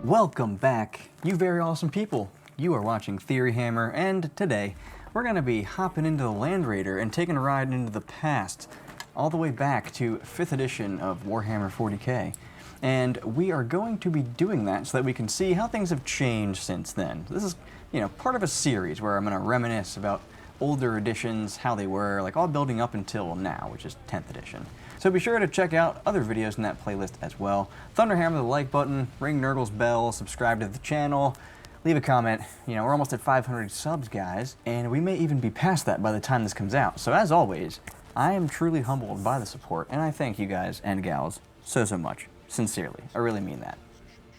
Welcome back, you very awesome people. You are watching Theory Hammer, and today we're going to be hopping into the Land Raider and taking a ride into the past, all the way back to 5th edition of Warhammer 40k. And we are going to be doing that so that we can see how things have changed since then. This is, part of a series where I'm going to reminisce about older editions, how they were, like all building up until now, which is 10th edition. So be sure to check out other videos in that playlist as well. Thunderhammer the like button, ring Nurgle's bell, subscribe to the channel, leave a comment. We're almost at 500 subs, guys, and we may even be past that by the time this comes out. So as always, I am truly humbled by the support, and I thank you guys and gals so much. Sincerely, I really mean that.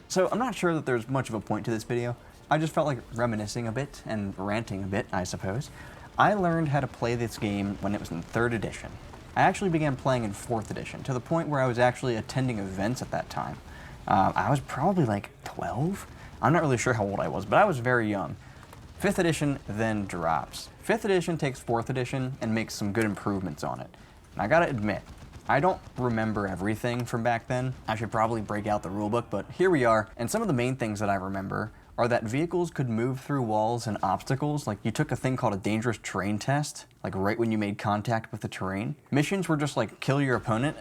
So I'm not sure that there's much of a point to this video. I just felt like reminiscing a bit and ranting a bit, I suppose. I learned how to play this game when it was in 3rd edition. I actually began playing in 4th edition, to the point where I was actually attending events at that time. I was probably like 12? I'm not really sure how old I was, but I was very young. 5th edition then drops. 5th edition takes 4th edition and makes some good improvements on it. And I gotta admit, I don't remember everything from back then. I should probably break out the rulebook, but here we are. And some of the main things that I remember are that vehicles could move through walls and obstacles. Like, you took a thing called a dangerous terrain test, like right when you made contact with the terrain. Missions were just like kill your opponent.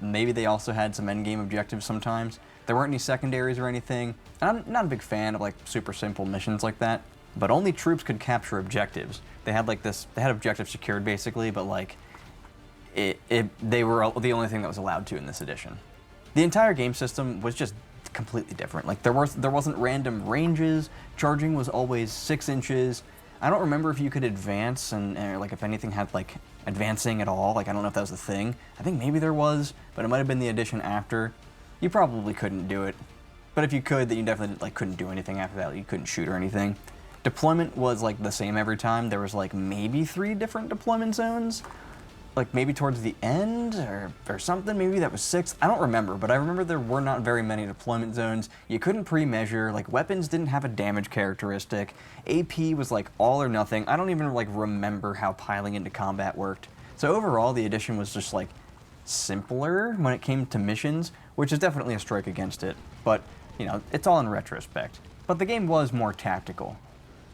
Maybe they also had some endgame objectives sometimes. There weren't any secondaries or anything. And I'm not a big fan of like super simple missions like that, but only troops could capture objectives. They had objectives secured basically, but like they were the only thing that was allowed to in this edition. The entire game system was just completely different. Like there wasn't random ranges. Charging was always 6 inches. I don't remember if you could advance and like if anything had like advancing at all. Like I don't know if that was a thing. I think maybe there was, but it might have been the edition after. You probably couldn't do it. But if you could, then you definitely like couldn't do anything after that. You couldn't shoot or anything. Deployment was like the same every time. There was like maybe 3 different deployment zones. Like maybe towards the end or something, maybe that was 6. I don't remember, but I remember there were not very many deployment zones. You couldn't pre-measure, like weapons didn't have a damage characteristic. AP was like all or nothing. I don't even like remember how piling into combat worked. So overall, the edition was just like simpler when it came to missions, which is definitely a strike against it. But, it's all in retrospect. But the game was more tactical.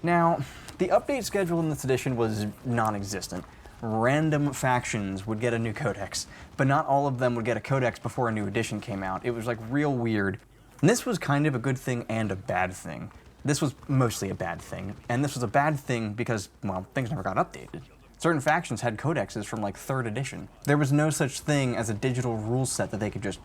Now, the update schedule in this edition was non-existent. Random factions would get a new codex, but not all of them would get a codex before a new edition came out. It was like real weird. And this was kind of a good thing and a bad thing. This was mostly a bad thing, and this was a bad thing because, well, things never got updated. Certain factions had codexes from like 3rd edition. There was no such thing as a digital rule set that they could just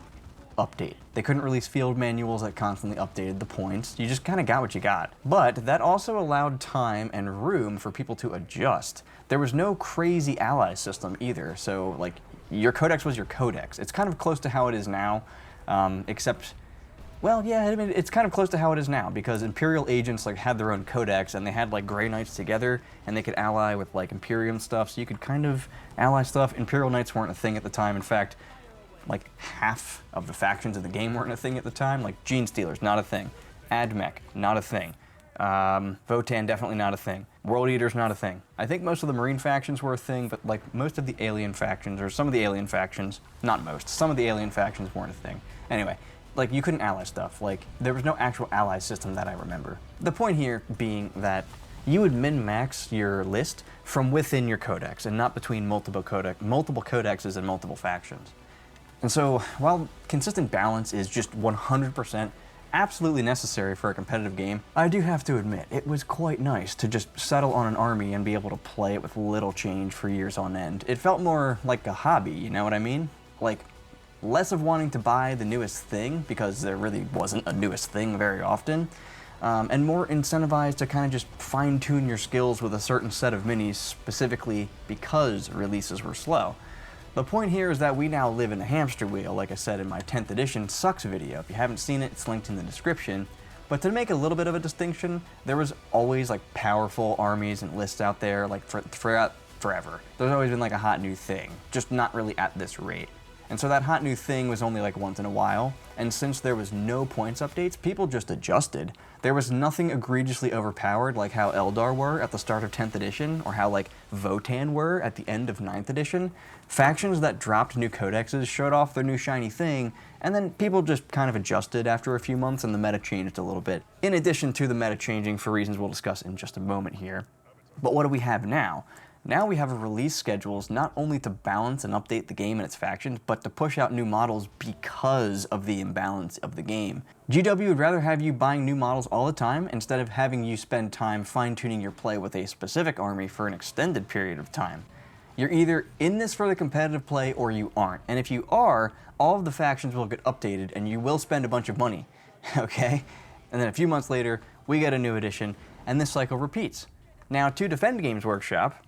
update. They couldn't release field manuals that constantly updated the points. You just kind of got what you got. But that also allowed time and room for people to adjust. There was no crazy ally system either, so like your codex was your codex. It's kind of close to how it is now, except, well, yeah, I mean, it's kind of close to how it is now because Imperial agents like had their own codex and they had like Grey Knights together and they could ally with like Imperium stuff, so you could kind of ally stuff. Imperial Knights weren't a thing at the time. In fact, like half of the factions of the game weren't a thing at the time. Like Gene Stealers, not a thing. Admech, not a thing. Votan, definitely not a thing. World Eaters, not a thing. I think most of the Marine factions were a thing, but like most of the alien factions, or some of the alien factions, not most, some of the alien factions weren't a thing. Anyway, like you couldn't ally stuff. Like there was no actual ally system that I remember. The point here being that you would min-max your list from within your codex and not between multiple codexes and multiple factions. And so, while consistent balance is just 100% absolutely necessary for a competitive game, I do have to admit, it was quite nice to just settle on an army and be able to play it with little change for years on end. It felt more like a hobby, you know what I mean? Like, less of wanting to buy the newest thing, because there really wasn't a newest thing very often, and more incentivized to kind of just fine-tune your skills with a certain set of minis specifically because releases were slow. The point here is that we now live in a hamster wheel, like I said in my 10th edition Sucks video. If you haven't seen it, it's linked in the description. But to make a little bit of a distinction, there was always like powerful armies and lists out there like throughout forever. There's always been like a hot new thing, just not really at this rate. And so that hot new thing was only like once in a while, and since there was no points updates, people just adjusted. There was nothing egregiously overpowered like how Eldar were at the start of 10th edition, or how like Votann were at the end of 9th edition. Factions that dropped new codexes showed off their new shiny thing, and then people just kind of adjusted after a few months and the meta changed a little bit. In addition to the meta changing for reasons we'll discuss in just a moment here. But what do we have now? Now we have a release schedules not only to balance and update the game and its factions, but to push out new models because of the imbalance of the game. GW would rather have you buying new models all the time instead of having you spend time fine-tuning your play with a specific army for an extended period of time. You're either in this for the competitive play or you aren't, and if you are, all of the factions will get updated and you will spend a bunch of money, okay? And then a few months later, we get a new edition, and this cycle repeats. Now, to defend Games Workshop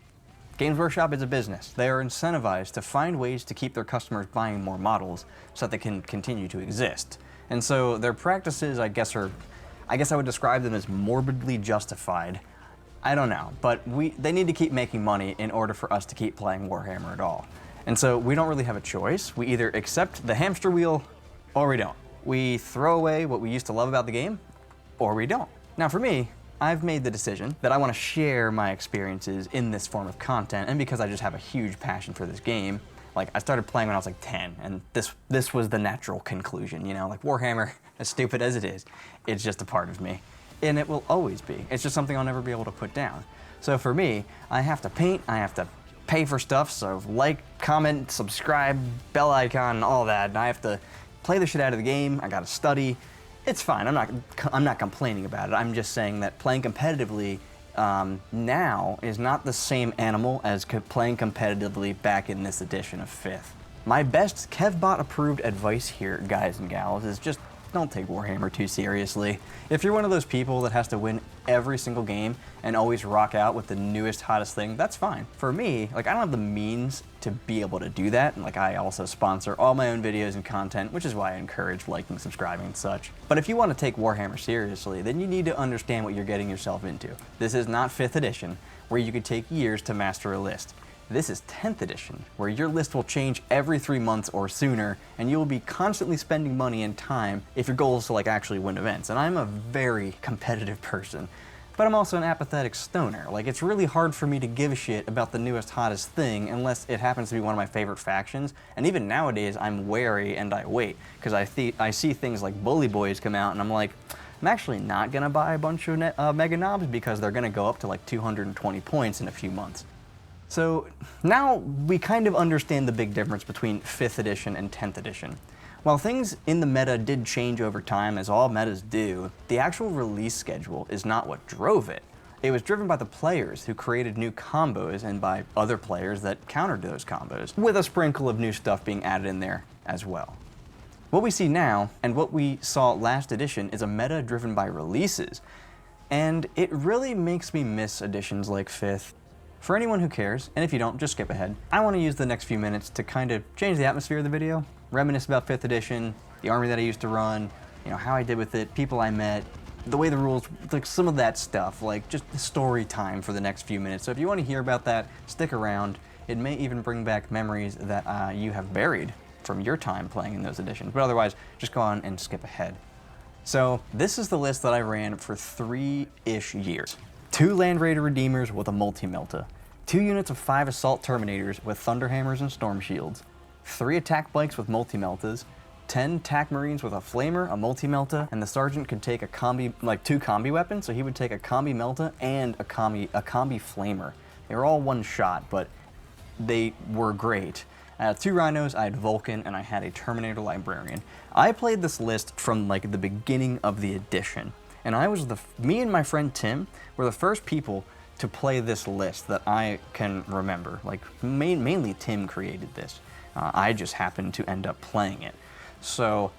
is a business. They are incentivized to find ways to keep their customers buying more models so that they can continue to exist. And so their practices, I guess I would describe them as morbidly justified. I don't know, but they need to keep making money in order for us to keep playing Warhammer at all. And so we don't really have a choice. We either accept the hamster wheel or we don't. We throw away what we used to love about the game or we don't. Now for me, I've made the decision that I want to share my experiences in this form of content, and because I just have a huge passion for this game. Like, I started playing when I was like 10, and this was the natural conclusion, you know? Like, Warhammer, as stupid as it is, it's just a part of me. And it will always be. It's just something I'll never be able to put down. So for me, I have to paint, I have to pay for stuff, so like, comment, subscribe, bell icon, all that, and I have to play the shit out of the game, I gotta study. It's fine, I'm not complaining about it. I'm just saying that playing competitively now is not the same animal as playing competitively back in this edition of 5th. My best KevBot approved advice here, guys and gals, is just don't take Warhammer too seriously. If you're one of those people that has to win every single game and always rock out with the newest, hottest thing, that's fine. For me, like, I don't have the means to be able to do that, and like, I also sponsor all my own videos and content, which is why I encourage liking, subscribing, and such. But if you want to take Warhammer seriously, then you need to understand what you're getting yourself into. This is not 5th edition, where you could take years to master a list. This is 10th edition, where your list will change every 3 months or sooner, and you will be constantly spending money and time if your goal is to like actually win events. And I'm a very competitive person, but I'm also an apathetic stoner. Like, it's really hard for me to give a shit about the newest, hottest thing unless it happens to be one of my favorite factions. And even nowadays, I'm wary and I wait, because I see things like Bully Boys come out, and I'm like, I'm actually not gonna buy a bunch of Mega Knobs because they're gonna go up to like 220 points in a few months. So now we kind of understand the big difference between 5th edition and 10th edition. While things in the meta did change over time, as all metas do, the actual release schedule is not what drove it. It was driven by the players who created new combos and by other players that countered those combos, with a sprinkle of new stuff being added in there as well. What we see now, and what we saw last edition, is a meta driven by releases. And it really makes me miss editions like 5th. For anyone who cares, and if you don't, just skip ahead, I want to use the next few minutes to kind of change the atmosphere of the video, reminisce about 5th edition, the army that I used to run, you know, how I did with it, people I met, the way the rules, like some of that stuff, like just story time for the next few minutes. So if you want to hear about that, stick around. It may even bring back memories that you have buried from your time playing in those editions, but otherwise, just go on and skip ahead. So this is the list that I ran for 3-ish years. 2 Land Raider Redeemers with a multi-melta, 2 units of 5 Assault Terminators with Thunderhammers and Storm Shields, 3 Attack Bikes with multi-meltas, 10 Tac Marines with a Flamer, a multi-melta, and the Sergeant could take a combi, like 2 combi weapons, so he would take a combi melta and a combi Flamer. They were all one shot, but they were great. I had 2 Rhinos, I had Vulcan, and I had a Terminator Librarian. I played this list from like the beginning of the edition. And me and my friend Tim were the first people to play this list that I can remember. Like, mainly Tim created this. I just happened to end up playing it. So,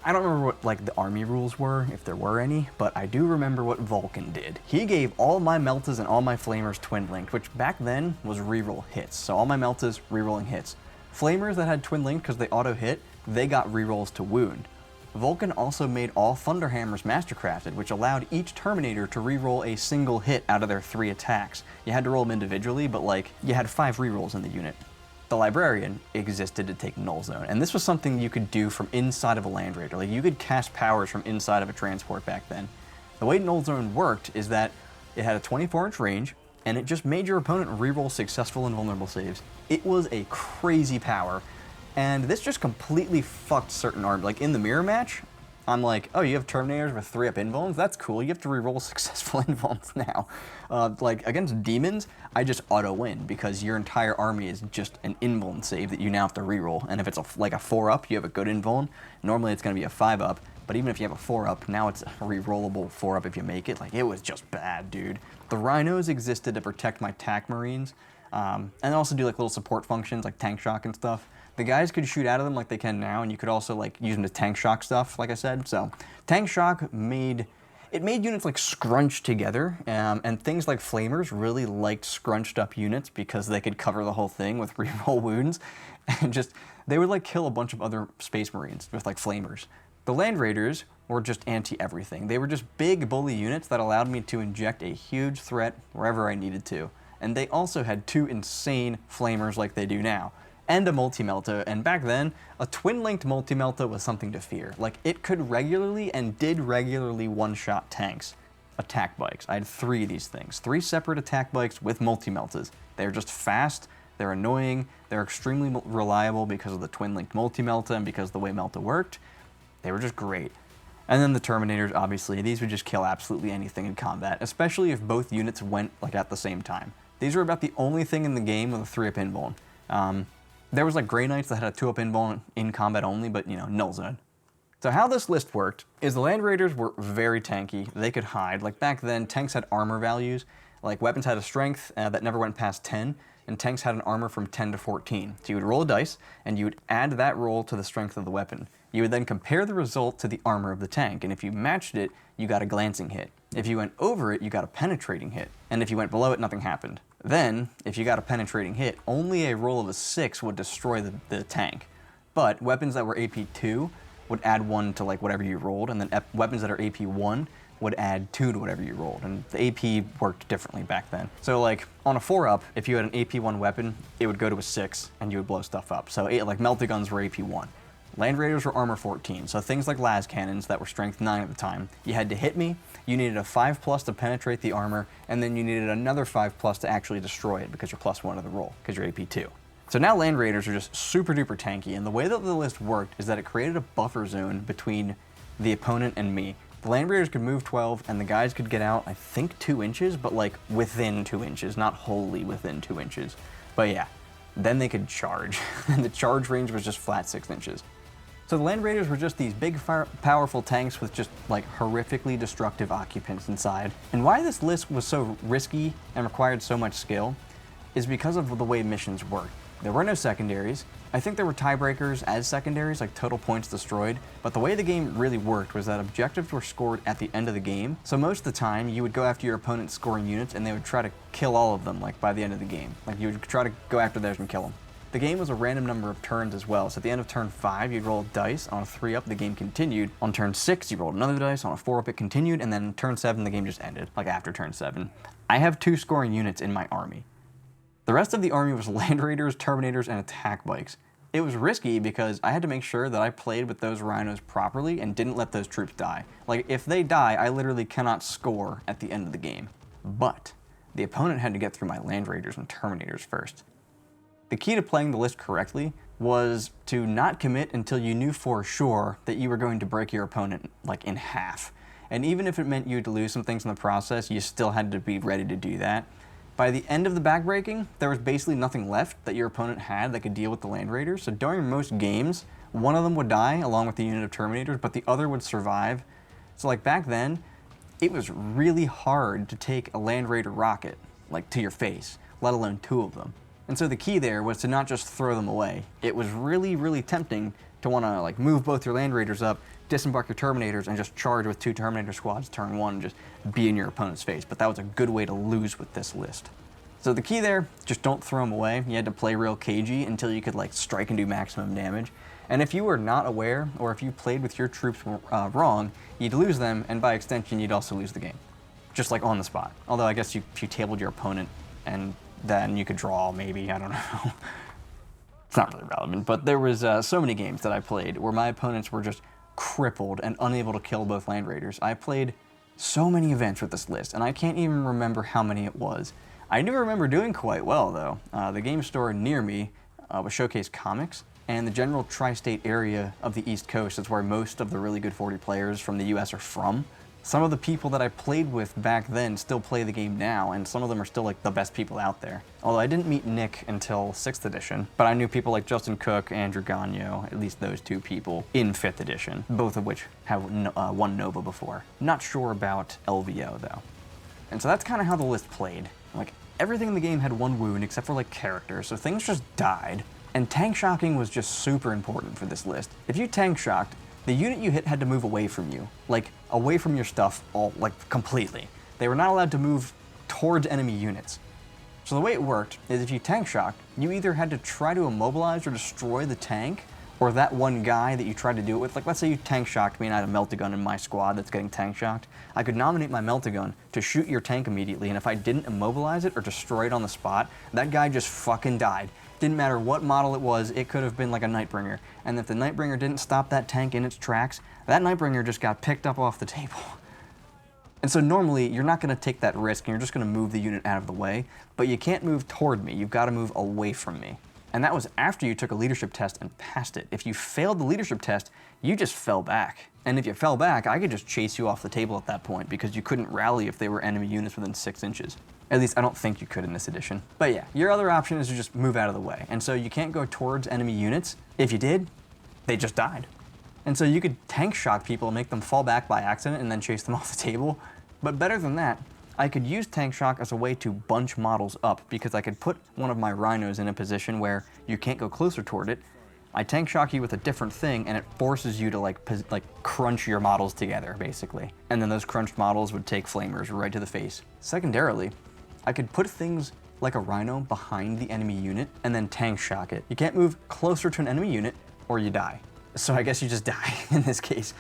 I don't remember what like the army rules were, if there were any, but I do remember what Vulcan did. He gave all my Meltas and all my Flamers twin-linked, which back then was reroll hits. So all my Meltas, rerolling hits. Flamers that had twin-linked because they auto-hit, they got rerolls to wound. Vulcan also made all Thunderhammers mastercrafted, which allowed each Terminator to reroll a single hit out of their 3 attacks. You had to roll them individually, but like, you had 5 rerolls in the unit. the Librarian existed to take Null Zone, and this was something you could do from inside of a Land Raider. Like, you could cast powers from inside of a transport back then. The way Null Zone worked is that it had a 24-inch range, and it just made your opponent reroll successful and vulnerable saves. It was a crazy power, and this just completely fucked certain armies. Like, in the mirror match, I'm like, oh, you have Terminators with 3-up invulns? That's cool. You have to reroll successful invulns now. Like, against demons, I just auto-win because your entire army is just an invuln save that you now have to reroll. And if it's like a 4-up, you have a good invuln. Normally it's going to be a 5-up, but even if you have a 4-up, now it's a rerollable 4-up if you make it. Like, it was just bad, dude. The Rhinos existed to protect my TAC Marines, and also do like little support functions like tank shock and stuff. The guys could shoot out of them like they can now, and you could also like use them to tank shock stuff, like I said. So tank shock made units like scrunch together, and things like flamers really liked scrunched up units because they could cover the whole thing with reroll wounds, and just they would like kill a bunch of other space marines with like flamers. The Land Raiders were just anti-everything. They were just big bully units that allowed me to inject a huge threat wherever I needed to. And they also had 2 insane flamers like they do now, and a multi-melta, and back then, a twin-linked multi-melta was something to fear. Like, it could regularly and did regularly one-shot tanks. Attack bikes. I had 3 of these things. 3 separate attack bikes with multi-meltas. They're just fast, they're annoying, they're extremely reliable because of the twin-linked multi-melta and because of the way melta worked. They were just great. And then the Terminators, obviously, these would just kill absolutely anything in combat, especially if both units went like at the same time. These were about the only thing in the game with a 3-up invuln. There was like Grey Knights that had a 2-up invuln in combat only, but you know, Null Zone. So how this list worked is the Land Raiders were very tanky. They could hide. Like back then, tanks had armor values. Like weapons had a strength that never went past 10, and tanks had an armor from 10 to 14. So you would roll a dice, and you would add that roll to the strength of the weapon. You would then compare the result to the armor of the tank, and if you matched it, you got a glancing hit. If you went over it, you got a penetrating hit. And if you went below it, nothing happened. Then, if you got a penetrating hit, only a roll of a 6 would destroy the tank. But weapons that were AP2 would add 1 to like whatever you rolled, and then weapons that are AP1 would add 2 to whatever you rolled, and the AP worked differently back then. So like, on a 4-up, if you had an AP1 weapon, it would go to a 6, and you would blow stuff up. So like Meltaguns were AP1. Land Raiders were armor 14, so things like las cannons that were strength 9 at the time, you had to hit me, you needed a 5+ to penetrate the armor, and then you needed another 5+ to actually destroy it because you're +1 to the roll, because you're AP2. So now Land Raiders are just super duper tanky, and the way that the list worked is that it created a buffer zone between the opponent and me. The Land Raiders could move 12, and the guys could get out, I think 2 inches, but like within 2 inches, not wholly within 2 inches. But yeah, then they could charge, and the charge range was just flat 6 inches. So the Land Raiders were just these big, powerful tanks with just like horrifically destructive occupants inside. And why this list was so risky and required so much skill is because of the way missions worked. There were no secondaries. I think there were tiebreakers as secondaries, like total points destroyed, but the way the game really worked was that objectives were scored at the end of the game. So most of the time, you would go after your opponent's scoring units and they would try to kill all of them, like by the end of the game. Like you would try to go after theirs and kill them. The game was a random number of turns as well, so at the end of turn 5, you'd roll a dice. On a 3-up, the game continued. On turn 6, you rolled another dice. On a 4-up, it continued, and then turn 7, the game just ended, like after turn 7. I have 2 scoring units in my army. The rest of the army was Land Raiders, Terminators, and attack bikes. It was risky because I had to make sure that I played with those Rhinos properly and didn't let those troops die. Like, if they die, I literally cannot score at the end of the game. But the opponent had to get through my Land Raiders and Terminators first. The key to playing the list correctly was to not commit until you knew for sure that you were going to break your opponent like in half. And even if it meant you had to lose some things in the process, you still had to be ready to do that. By the end of the backbreaking, there was basically nothing left that your opponent had that could deal with the Land Raiders. So during most games, one of them would die along with the unit of Terminators, but the other would survive. So like back then, it was really hard to take a Land Raider rocket like to your face, let alone 2 of them. And so the key there was to not just throw them away. It was really, really tempting to want to like move both your Land Raiders up, disembark your Terminators, and just charge with 2 Terminator squads turn 1 and just be in your opponent's face. But that was a good way to lose with this list. So the key there, just don't throw them away. You had to play real cagey until you could like strike and do maximum damage. And if you were not aware, or if you played with your troops wrong, you'd lose them, and by extension, you'd also lose the game. Just like on the spot. Although I guess if you tabled your opponent, and then you could draw, maybe, I don't know. It's not really relevant, but there was so many games that I played where my opponents were just crippled and unable to kill both Land Raiders. I played so many events with this list, and I can't even remember how many it was. I do remember doing quite well, though. The game store near me was Showcase Comics, and the general tri-state area of the East Coast is where most of the really good 40 players from the US are from. Some of the people that I played with back then still play the game now, and some of them are still like the best people out there. Although I didn't meet Nick until 6th edition, but I knew people like Justin Cook, Andrew Gagno, at least those two people, in 5th edition, both of which have won Nova before. Not sure about LVO though. And so that's kind of how the list played. Like, everything in the game had one wound except for like characters, so things just died. And tank shocking was just super important for this list. If you tank shocked, the unit you hit had to move away from you, like away from your stuff, completely. They were not allowed to move towards enemy units. So the way it worked is if you tank shocked, you either had to try to immobilize or destroy the tank, or that one guy that you tried to do it with. Like, let's say you tank shocked me and I had a Meltagun in my squad that's getting tank shocked. I could nominate my Meltagun to shoot your tank immediately, and if I didn't immobilize it or destroy it on the spot, that guy just fucking died. Didn't matter what model it was, it could have been like a Nightbringer. And if the Nightbringer didn't stop that tank in its tracks, that Nightbringer just got picked up off the table. And so normally, you're not gonna take that risk and you're just gonna move the unit out of the way, but you can't move toward me, you've gotta move away from me. And that was after you took a leadership test and passed it. If you failed the leadership test, you just fell back. And if you fell back, I could just chase you off the table at that point because you couldn't rally if they were enemy units within 6 inches. At least I don't think you could in this edition. But yeah, your other option is to just move out of the way. And so you can't go towards enemy units. If you did, they just died. And so you could tank shock people and make them fall back by accident and then chase them off the table. But better than that, I could use tank shock as a way to bunch models up because I could put one of my rhinos in a position where you can't go closer toward it. I tank shock you with a different thing and it forces you to like crunch your models together, basically. And then those crunched models would take flamers right to the face. Secondarily, I could put things like a rhino behind the enemy unit and then tank shock it. You can't move closer to an enemy unit or you die. So I guess you just die in this case.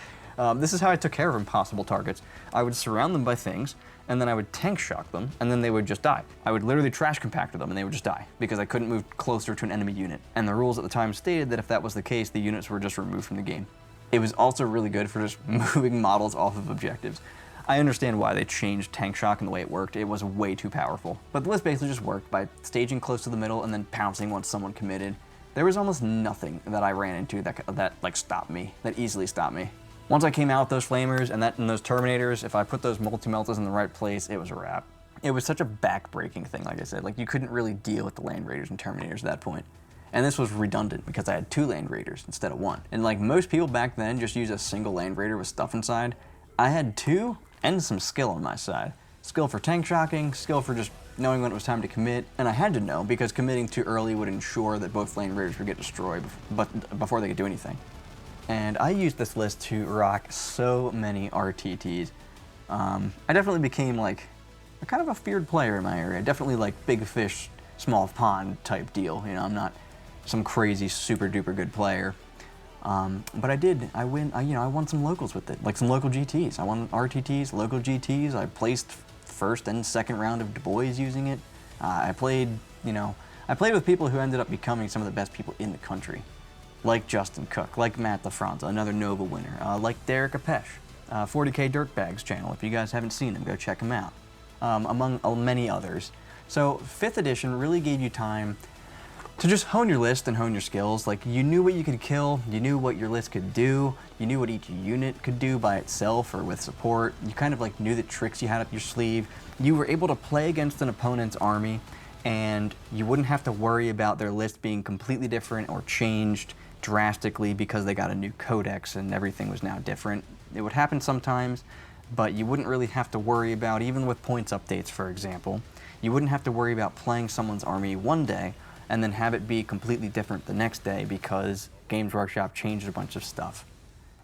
This is how I took care of impossible targets. I would surround them by things, and then I would tank shock them, and then they would just die. I would literally trash compactor them, and they would just die, because I couldn't move closer to an enemy unit. And the rules at the time stated that if that was the case, the units were just removed from the game. It was also really good for just moving models off of objectives. I understand why they changed tank shock and the way it worked. It was way too powerful. But the list basically just worked by staging close to the middle and then pouncing once someone committed. There was almost nothing that I ran into that like stopped me, that easily stopped me. Once I came out with those flamers and those terminators, if I put those multi-meltas in the right place, it was a wrap. It was such a back-breaking thing, like I said. Like, you couldn't really deal with the Land Raiders and Terminators at that point. And this was redundant because I had 2 Land Raiders instead of 1. And like most people back then just used a single Land Raider with stuff inside, I had 2 and some skill on my side. Skill for tank shocking, skill for just knowing when it was time to commit, and I had to know because committing too early would ensure that both Land Raiders would get destroyed before they could do anything. And I used this list to rock so many RTTs. I definitely became like a kind of a feared player in my area. Definitely like big fish, small pond type deal. You know, I'm not some crazy super duper good player. But I won some locals with it, like some local GTs. I won RTTs, local GTs. I placed first and second round of Du Bois using it. I played with people who ended up becoming some of the best people in the country. Like Justin Cook, like Matt LaFranza, another Nova winner, like Derek Apesh, 40k Dirtbag's channel. If you guys haven't seen him, go check him out, among many others. So 5th edition really gave you time to just hone your list and hone your skills. Like, you knew what you could kill, you knew what your list could do, you knew what each unit could do by itself or with support. You kind of like knew the tricks you had up your sleeve. You were able to play against an opponent's army and you wouldn't have to worry about their list being completely different or changed drastically because they got a new codex and everything was now different. It would happen sometimes, but you wouldn't really have to worry about, even with points updates, for example, you wouldn't have to worry about playing someone's army one day and then have it be completely different the next day because Games Workshop changed a bunch of stuff.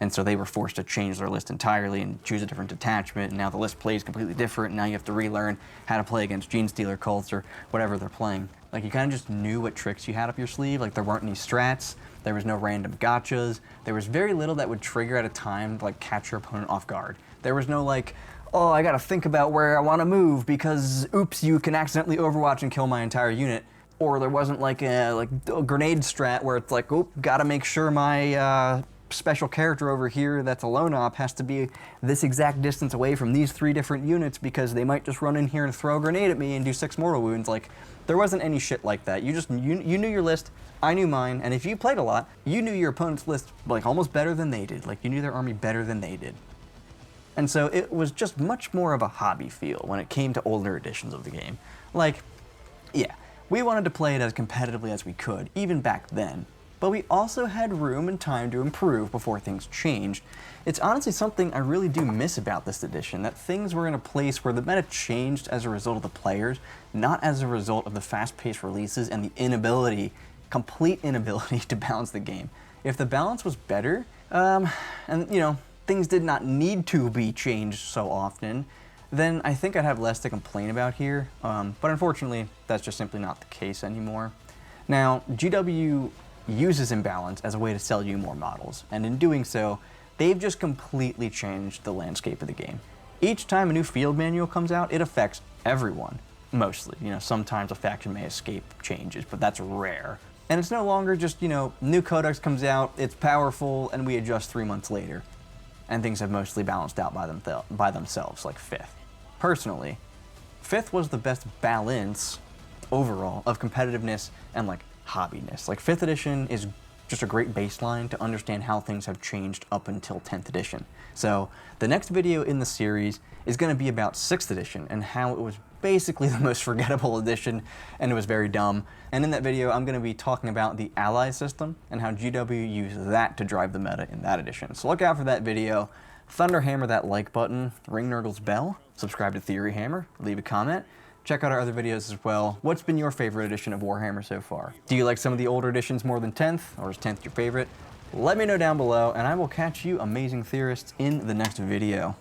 And so they were forced to change their list entirely and choose a different detachment, and now the list plays completely different, and now you have to relearn how to play against Gene Stealer cults or whatever they're playing. Like, you kind of just knew what tricks you had up your sleeve. Like, there weren't any strats, there was no random gotchas, there was very little that would trigger at a time to like catch your opponent off guard. There was no like, oh, I gotta think about where I wanna move because oops, you can accidentally overwatch and kill my entire unit. or there wasn't like a grenade strat where it's like, oh, gotta make sure my special character over here that's a lone op has to be this exact distance away from these 3 different units because they might just run in here and throw a grenade at me and do 6 mortal wounds. Like, there wasn't any shit like that. You knew your list, I knew mine, and if you played a lot, you knew your opponent's list like almost better than they did. Like, you knew their army better than they did. And so it was just much more of a hobby feel when it came to older editions of the game. Like, yeah, we wanted to play it as competitively as we could, even back then. But we also had room and time to improve before things changed. It's honestly something I really do miss about this edition, that things were in a place where the meta changed as a result of the players, not as a result of the fast-paced releases and the complete inability to balance the game. If the balance was better, and you know, things did not need to be changed so often, then I think I'd have less to complain about here. But unfortunately, that's just simply not the case anymore. Now, GW uses imbalance as a way to sell you more models, and in doing so, they've just completely changed the landscape of the game. Each time a new field manual comes out, it affects everyone, mostly. You know, sometimes a faction may escape changes, but that's rare. And it's no longer just, you know, new codex comes out, it's powerful, and we adjust 3 months later. And things have mostly balanced out by themselves, like 5th. Personally, 5th was the best balance overall of competitiveness and like hobbiness. Like 5th edition is just a great baseline to understand how things have changed up until 10th edition. So the next video in the series is going to be about 6th edition and how it was basically the most forgettable edition and it was very dumb. And in that video, I'm going to be talking about the ally system and how GW used that to drive the meta in that edition. So look out for that video. Thunderhammer that like button, ring Nurgle's bell, subscribe to Theory Hammer, leave a comment. Check out our other videos as well. What's been your favorite edition of Warhammer so far? Do you like some of the older editions more than 10th, or is 10th your favorite? Let me know down below, and I will catch you amazing theorists in the next video.